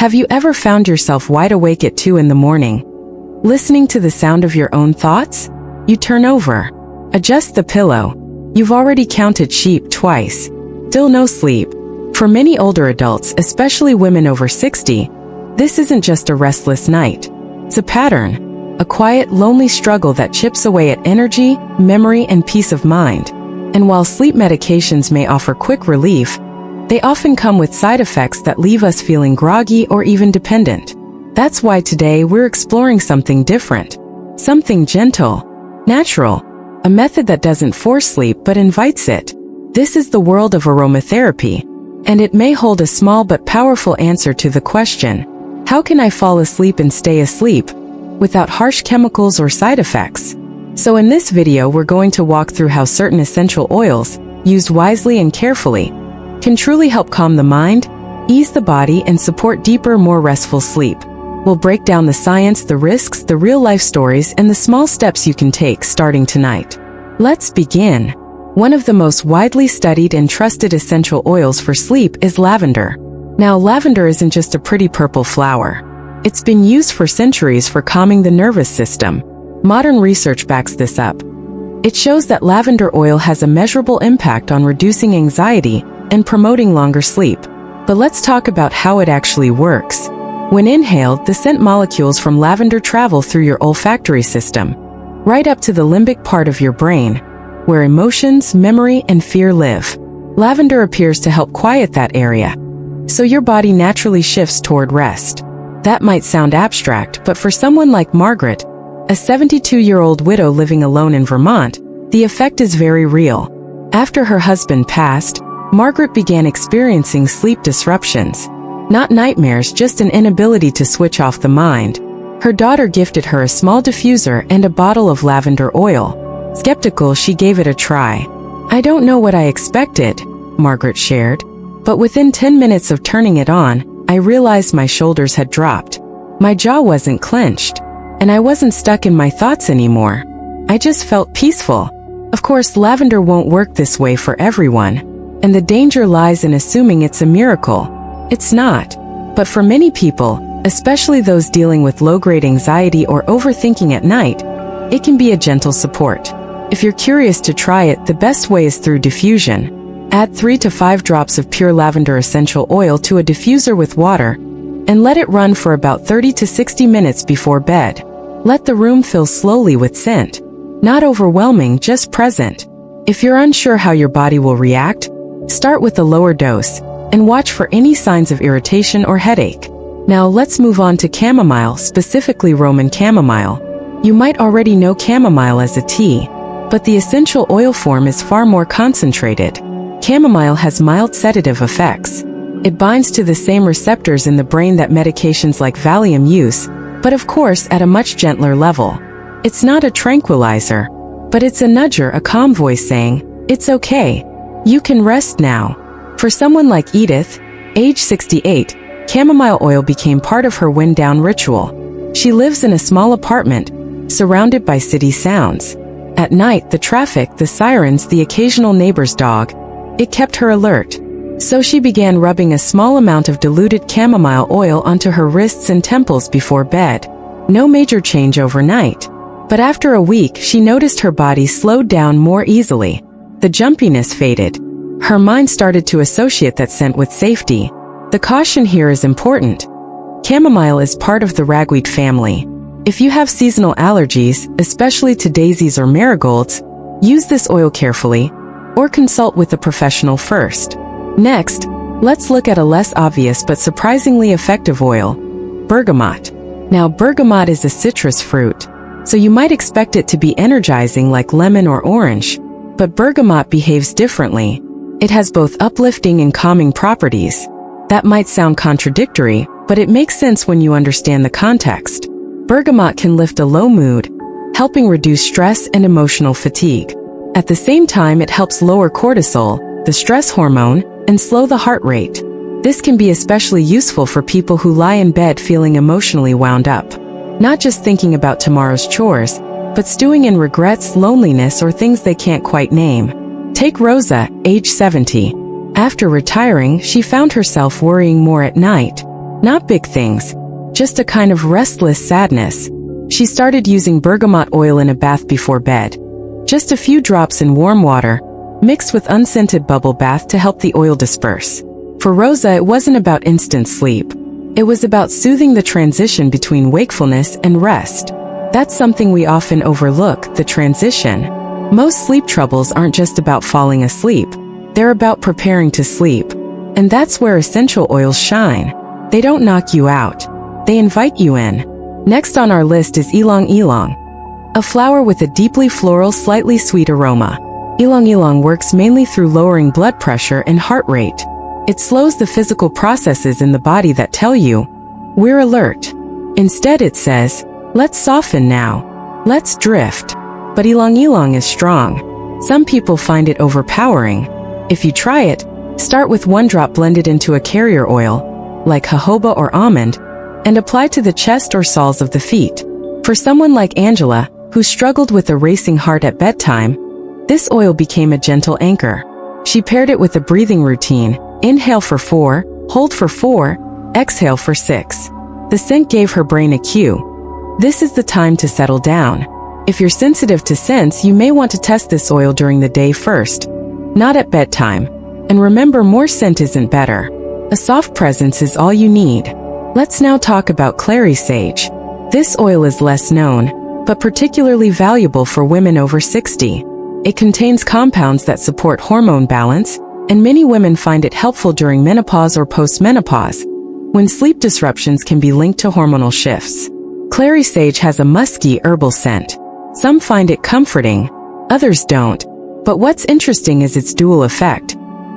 Have you ever found yourself wide awake at 2 in the morning, listening to the sound of your own thoughts? You turn over, adjust the pillow. You've already counted sheep twice. Still no sleep. For many older adults, especially women over 60, this isn't just a restless night. It's a pattern, a quiet, lonely struggle that chips away at energy, memory, and peace of mind. And while sleep medications may offer quick relief, they often come with side effects that leave us feeling groggy or even dependent. That's why today we're exploring something different, something gentle, natural, a method that doesn't force sleep but invites it. This is the world of aromatherapy, and it may hold a small but powerful answer to the question, how can I fall asleep and stay asleep without harsh chemicals or side effects? So in this video we're going to walk through how certain essential oils, used wisely and carefully, can truly help calm the mind, ease the body, and support deeper, more restful sleep. We'll break down the science, the risks, the real-life stories, and the small steps you can take starting tonight. Let's begin. One of the most widely studied and trusted essential oils for sleep is lavender. Now, lavender isn't just a pretty purple flower. It's been used for centuries for calming the nervous system. Modern research backs this up. It shows that lavender oil has a measurable impact on reducing anxiety and promoting longer sleep. But let's talk about how it actually works. When inhaled, the scent molecules from lavender travel through your olfactory system, right up to the limbic part of your brain, where emotions, memory, and fear live. Lavender appears to help quiet that area, so your body naturally shifts toward rest. That might sound abstract, but for someone like Margaret, a 72-year-old widow living alone in Vermont, the effect is very real. After her husband passed, Margaret began experiencing sleep disruptions. Not nightmares, just an inability to switch off the mind. Her daughter gifted her a small diffuser and a bottle of lavender oil. Skeptical, she gave it a try. "I don't know what I expected," Margaret shared. "But within 10 minutes of turning it on, I realized my shoulders had dropped. My jaw wasn't clenched, and I wasn't stuck in my thoughts anymore. I just felt peaceful." Of course, lavender won't work this way for everyone, and the danger lies in assuming it's a miracle. It's not. But for many people, especially those dealing with low-grade anxiety or overthinking at night, it can be a gentle support. If you're curious to try it, the best way is through diffusion. Add 3 to 5 drops of pure lavender essential oil to a diffuser with water, and let it run for about 30 to 60 minutes before bed. Let the room fill slowly with scent. Not overwhelming, just present. If you're unsure how your body will react, start with a lower dose, and watch for any signs of irritation or headache. Now let's move on to chamomile, specifically Roman chamomile. You might already know chamomile as a tea, but the essential oil form is far more concentrated. Chamomile has mild sedative effects. It binds to the same receptors in the brain that medications like Valium use, but of course at a much gentler level. It's not a tranquilizer, but it's a nudger, a calm voice saying, "It's okay. You can rest now." For someone like Edith, age 68, chamomile oil became part of her wind-down ritual. She lives in a small apartment, surrounded by city sounds. At night, the traffic, the sirens, the occasional neighbor's dog, it kept her alert. So she began rubbing a small amount of diluted chamomile oil onto her wrists and temples before bed. No major change overnight. But after a week, she noticed her body slowed down more easily. The jumpiness faded. Her mind started to associate that scent with safety. The caution here is important. Chamomile is part of the ragweed family. If you have seasonal allergies, especially to daisies or marigolds, use this oil carefully, or consult with a professional first. Next, let's look at a less obvious but surprisingly effective oil, bergamot. Now, bergamot is a citrus fruit, so you might expect it to be energizing like lemon or orange. But bergamot behaves differently. It has both uplifting and calming properties. That might sound contradictory, but it makes sense when you understand the context. Bergamot can lift a low mood, helping reduce stress and emotional fatigue. At the same time, it helps lower cortisol, the stress hormone, and slow the heart rate. This can be especially useful for people who lie in bed feeling emotionally wound up. Not just thinking about tomorrow's chores, but stewing in regrets, loneliness, or things they can't quite name. Take Rosa, age 70. After retiring, she found herself worrying more at night. Not big things, just a kind of restless sadness. She started using bergamot oil in a bath before bed. Just a few drops in warm water, mixed with unscented bubble bath to help the oil disperse. For Rosa, it wasn't about instant sleep. It was about soothing the transition between wakefulness and rest. That's something we often overlook, the transition. Most sleep troubles aren't just about falling asleep. They're about preparing to sleep. And that's where essential oils shine. They don't knock you out. They invite you in. Next on our list is ylang ylang, a flower with a deeply floral, slightly sweet aroma. Ylang ylang works mainly through lowering blood pressure and heart rate. It slows the physical processes in the body that tell you, we're alert. Instead it says, let's soften now. Let's drift. But ylang ylang is strong. Some people find it overpowering. If you try it, start with 1 drop blended into a carrier oil, like jojoba or almond, and apply to the chest or soles of the feet. For someone like Angela, who struggled with a racing heart at bedtime, this oil became a gentle anchor. She paired it with a breathing routine: inhale for 4, hold for 4, exhale for 6. The scent gave her brain a cue. This is the time to settle down. If you're sensitive to scents, you may want to test this oil during the day first, not at bedtime. And remember, more scent isn't better. A soft presence is all you need. Let's now talk about clary sage. This oil is less known, but particularly valuable for women over 60. It contains compounds that support hormone balance, and many women find it helpful during menopause or postmenopause, when sleep disruptions can be linked to hormonal shifts. Clary sage has a musky herbal scent. Some find it comforting, others don't. But what's interesting is its dual effect.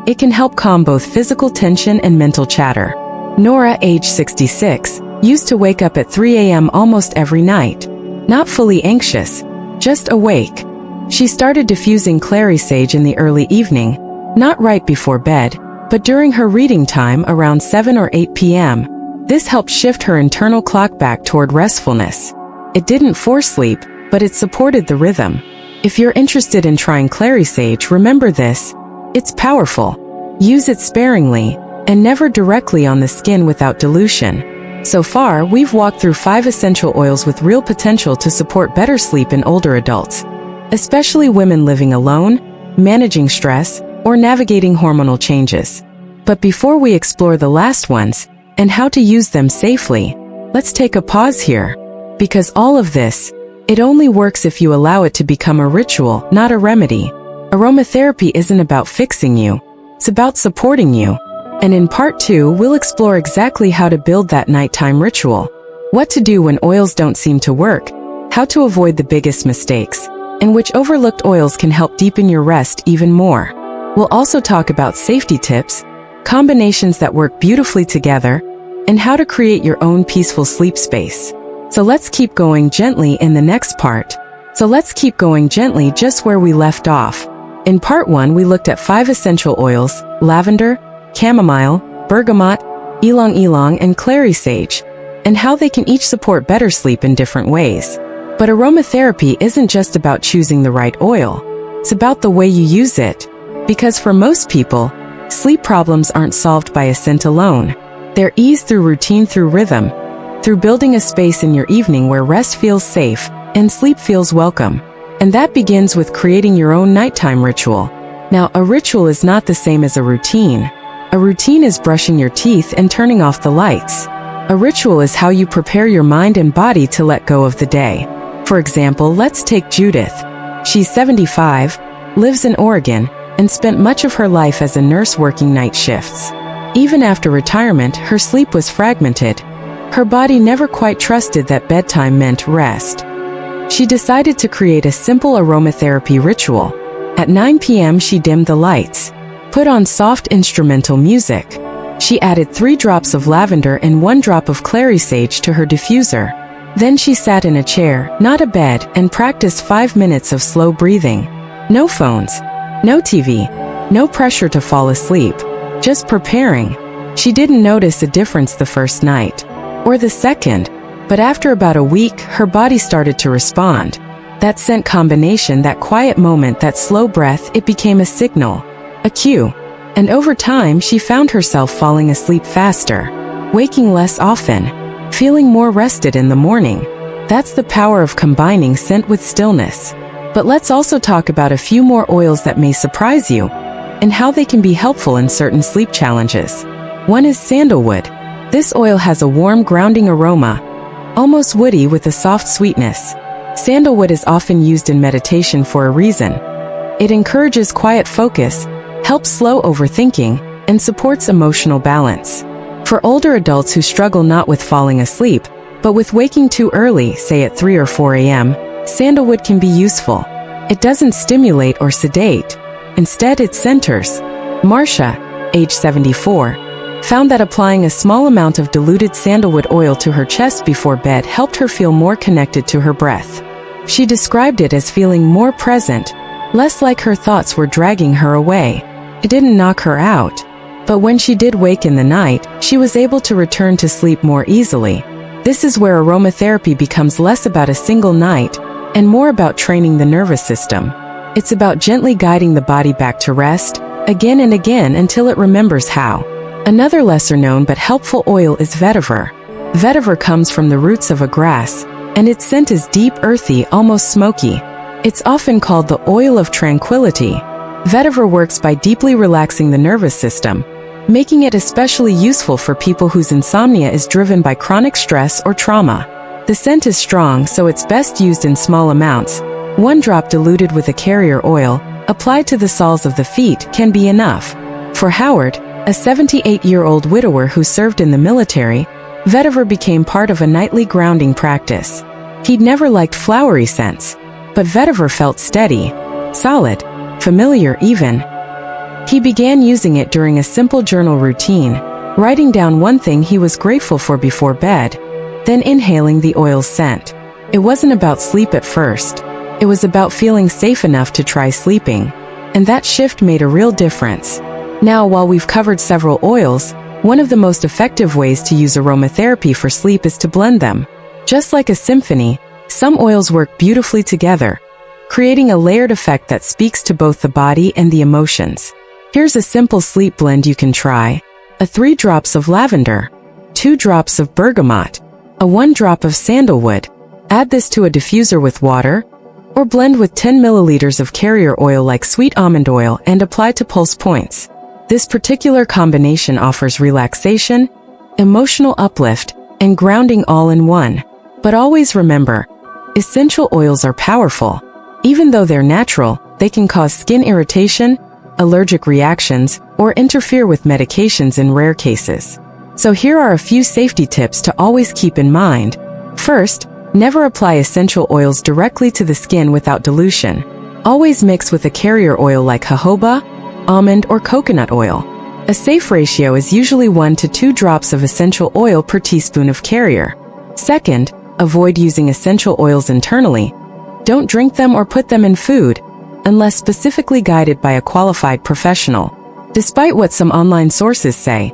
It can help calm both physical tension and mental chatter. Nora, age 66, used to wake up at 3 a.m. almost every night. Not fully anxious, just awake. She started diffusing clary sage in the early evening, not right before bed, but during her reading time around 7 or 8 p.m. This helped shift her internal clock back toward restfulness. It didn't force sleep, but it supported the rhythm. If you're interested in trying clary sage, remember this: it's powerful. Use it sparingly, and never directly on the skin without dilution. So far, we've walked through 5 essential oils with real potential to support better sleep in older adults, especially women living alone, managing stress, or navigating hormonal changes. But before we explore the last ones, and how to use them safely, let's take a pause here. Because all of this, it only works if you allow it to become a ritual, not a remedy. Aromatherapy isn't about fixing you, it's about supporting you. And in part 2, we'll explore exactly how to build that nighttime ritual, what to do when oils don't seem to work, how to avoid the biggest mistakes, and which overlooked oils can help deepen your rest even more. We'll also talk about safety tips, combinations that work beautifully together, and how to create your own peaceful sleep space. So let's keep going gently in the next part. So let's keep going gently just where we left off. In part 1, we looked at 5 essential oils: lavender, chamomile, bergamot, ylang ylang, and clary sage, and how they can each support better sleep in different ways. But aromatherapy isn't just about choosing the right oil. It's about the way you use it. Because for most people, sleep problems aren't solved by a scent alone. They're eased through routine, through rhythm, through building a space in your evening where rest feels safe and sleep feels welcome. And that begins with creating your own nighttime ritual. Now, a ritual is not the same as a routine. A routine is brushing your teeth and turning off the lights. A ritual is how you prepare your mind and body to let go of the day. For example, let's take Judith. She's 75, lives in Oregon, and spent much of her life as a nurse working night shifts. Even after retirement, her sleep was fragmented. Her body never quite trusted that bedtime meant rest. She decided to create a simple aromatherapy ritual. At 9 p.m. she dimmed the lights, put on soft instrumental music. She added 3 drops of lavender and 1 drop of clary sage to her diffuser. Then she sat in a chair, not a bed, and practiced 5 minutes of slow breathing. No phones, no TV, no pressure to fall asleep, just preparing. She didn't notice a difference the first night, or the second, but after about a week, her body started to respond. That scent combination, that quiet moment, that slow breath, it became a signal, a cue. And over time, she found herself falling asleep faster. waking less often, feeling more rested in the morning. That's the power of combining scent with stillness. But let's also talk about a few more oils that may surprise you, and how they can be helpful in certain sleep challenges. One is sandalwood. This oil has a warm, grounding aroma, almost woody with a soft sweetness. Sandalwood is often used in meditation for a reason. It encourages quiet focus, helps slow overthinking, and supports emotional balance. For older adults who struggle not with falling asleep, but with waking too early, say at 3 or 4 a.m., sandalwood can be useful. It doesn't stimulate or sedate. Instead, it centers. Marcia, age 74, found that applying a small amount of diluted sandalwood oil to her chest before bed helped her feel more connected to her breath. She described it as feeling more present, less like her thoughts were dragging her away. It didn't knock her out, but when she did wake in the night, she was able to return to sleep more easily. This is where aromatherapy becomes less about a single night and more about training the nervous system. It's about gently guiding the body back to rest, again and again until it remembers how. Another lesser-known but helpful oil is vetiver. Vetiver comes from the roots of a grass, and its scent is deep, earthy, almost smoky. It's often called the oil of tranquility. Vetiver works by deeply relaxing the nervous system, making it especially useful for people whose insomnia is driven by chronic stress or trauma. The scent is strong, so it's best used in small amounts. 1 drop diluted with a carrier oil, applied to the soles of the feet, can be enough. For Howard, a 78-year-old widower who served in the military, vetiver became part of a nightly grounding practice. He'd never liked flowery scents, but vetiver felt steady, solid, familiar even. He began using it during a simple journal routine, writing down one thing he was grateful for before bed, then inhaling the oil's scent. It wasn't about sleep at first. It was about feeling safe enough to try sleeping, and that shift made a real difference. Now, while we've covered several oils, one of the most effective ways to use aromatherapy for sleep is to blend them. Just like a symphony, some oils work beautifully together, creating a layered effect that speaks to both the body and the emotions. Here's a simple sleep blend you can try. 3 drops of lavender, 2 drops of bergamot, 1 drop of sandalwood. Add this to a diffuser with water, or blend with 10 milliliters of carrier oil like sweet almond oil and apply to pulse points. This particular combination offers relaxation, emotional uplift, and grounding all in one. But always remember, essential oils are powerful. Even though they're natural, they can cause skin irritation, allergic reactions, or interfere with medications in rare cases. So here are a few safety tips to always keep in mind. First, never apply essential oils directly to the skin without dilution. Always mix with a carrier oil like jojoba, almond, or coconut oil. A safe ratio is usually 1 to 2 drops of essential oil per teaspoon of carrier. Second, avoid using essential oils internally. Don't drink them or put them in food, unless specifically guided by a qualified professional. Despite what some online sources say,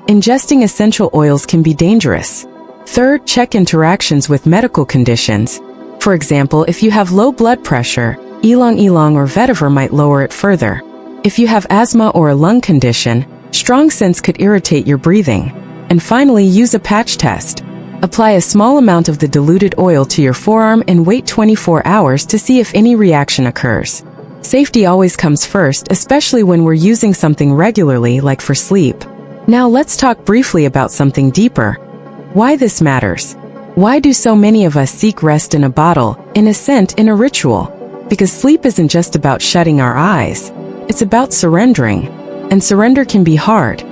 ingesting essential oils can be dangerous. Third, check interactions with medical conditions. For example, if you have low blood pressure, ylang-ylang or vetiver might lower it further. If you have asthma or a lung condition, strong scents could irritate your breathing. And finally, use a patch test. Apply a small amount of the diluted oil to your forearm and wait 24 hours to see if any reaction occurs. Safety always comes first, especially when we're using something regularly like for sleep. Now let's talk briefly about something deeper. Why this matters. Why do so many of us seek rest in a bottle, in a scent, in a ritual? Because sleep isn't just about shutting our eyes. It's about surrendering. And surrender can be hard,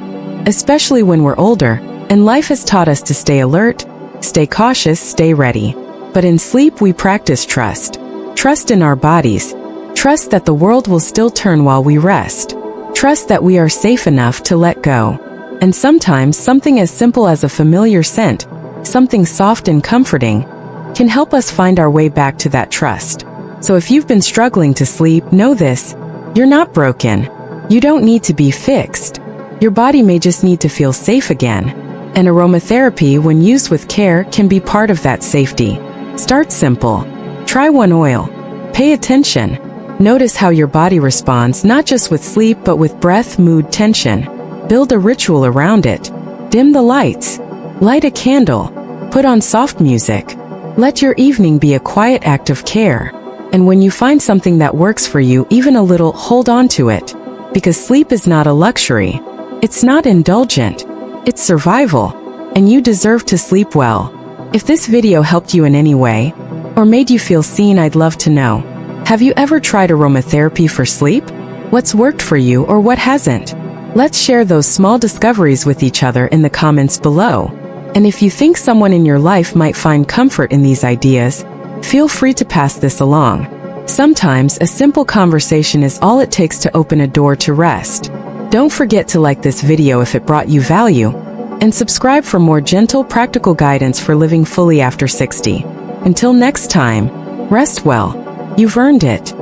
especially when we're older, and life has taught us to stay alert, stay cautious, stay ready. But in sleep we practice trust. Trust in our bodies. Trust that the world will still turn while we rest. Trust that we are safe enough to let go. And sometimes something as simple as a familiar scent, something soft and comforting, can help us find our way back to that trust. So if you've been struggling to sleep, know this: you're not broken. You don't need to be fixed. Your body may just need to feel safe again. And aromatherapy, when used with care, can be part of that safety. Start simple. Try 1 oil. Pay attention. Notice how your body responds, not just with sleep but with breath, mood, tension. Build a ritual around it. Dim the lights. Light a candle. Put on soft music. Let your evening be a quiet act of care. And when you find something that works for you, even a little, hold on to it. Because sleep is not a luxury. It's not indulgent. It's survival. And you deserve to sleep well. If this video helped you in any way, or made you feel seen, I'd love to know. Have you ever tried aromatherapy for sleep? What's worked for you or what hasn't? Let's share those small discoveries with each other in the comments below. And if you think someone in your life might find comfort in these ideas, feel free to pass this along. Sometimes a simple conversation is all it takes to open a door to rest. Don't forget to like this video if it brought you value, and subscribe for more gentle, practical guidance for living fully after 60. Until next time, rest well. You've earned it.